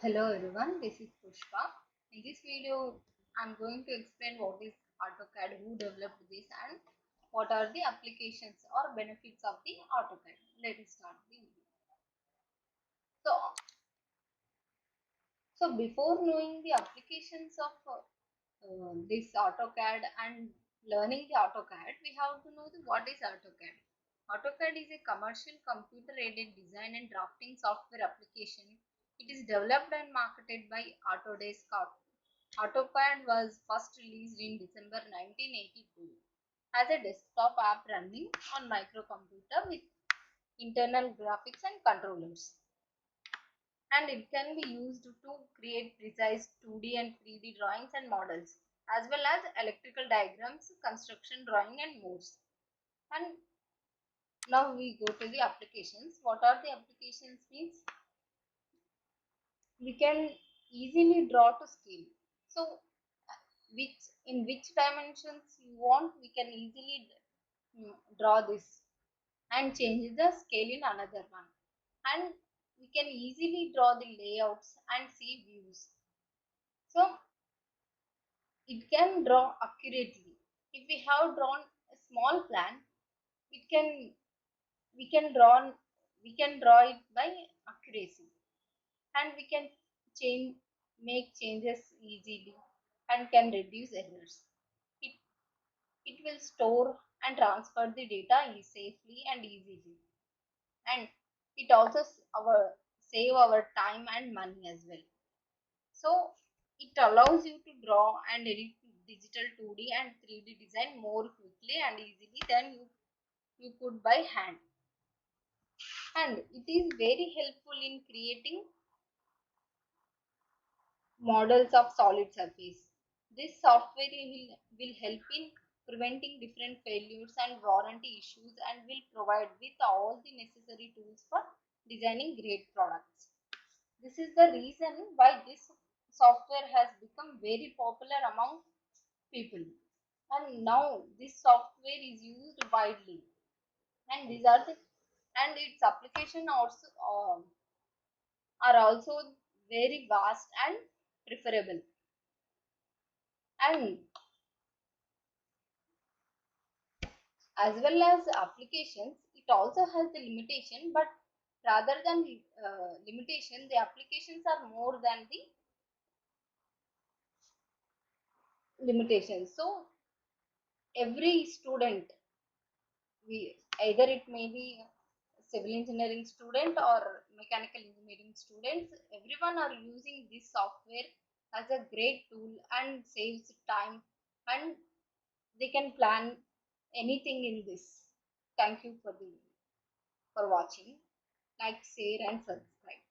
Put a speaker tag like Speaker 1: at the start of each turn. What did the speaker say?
Speaker 1: Hello everyone, this is Pushpa. In this video, I'm going to explain what is AutoCAD, who developed this and what are the applications or benefits of the AutoCAD. Let us start the video. So before knowing the applications of this AutoCAD and learning the AutoCAD, we have to know what is AutoCAD. AutoCAD is a commercial computer-aided design and drafting software application. It is developed and marketed by Autodesk. AutoCAD was first released in December 1982 as a desktop app running on microcomputer with internal graphics and controllers, and it can be used to create precise 2D and 3D drawings and models, as well as electrical diagrams, construction drawing and more. And now we go to the applications. What are the applications means? We can easily draw to scale. So which dimensions you want, we can easily draw this and change the scale in another one. And we can easily draw the layouts and see views. So it can draw accurately. If we have drawn a small plan, it can we can draw we can draw it by accuracy, and we can change make changes easily and can reduce errors. It it will store and transfer the data safely and easily, and it also save our time and money as well. So it allows you to draw and edit digital 2D and 3D design more quickly and easily than you could by hand. And it is very helpful in creating models of solid surface. This software will help in preventing different failures and warranty issues, and will provide with all the necessary tools for designing great products. This is the reason why this software has become very popular among people, and now this software is used widely, and these are the and its application also are also very vast and preferable. And as well as applications, it also has the limitation, but rather than limitation, the applications are more than the limitations. So every student, we either it may be civil engineering student or mechanical engineering students, everyone are using this software as a great tool and saves time, and they can plan anything in this. Thank you for watching. Like, share and subscribe.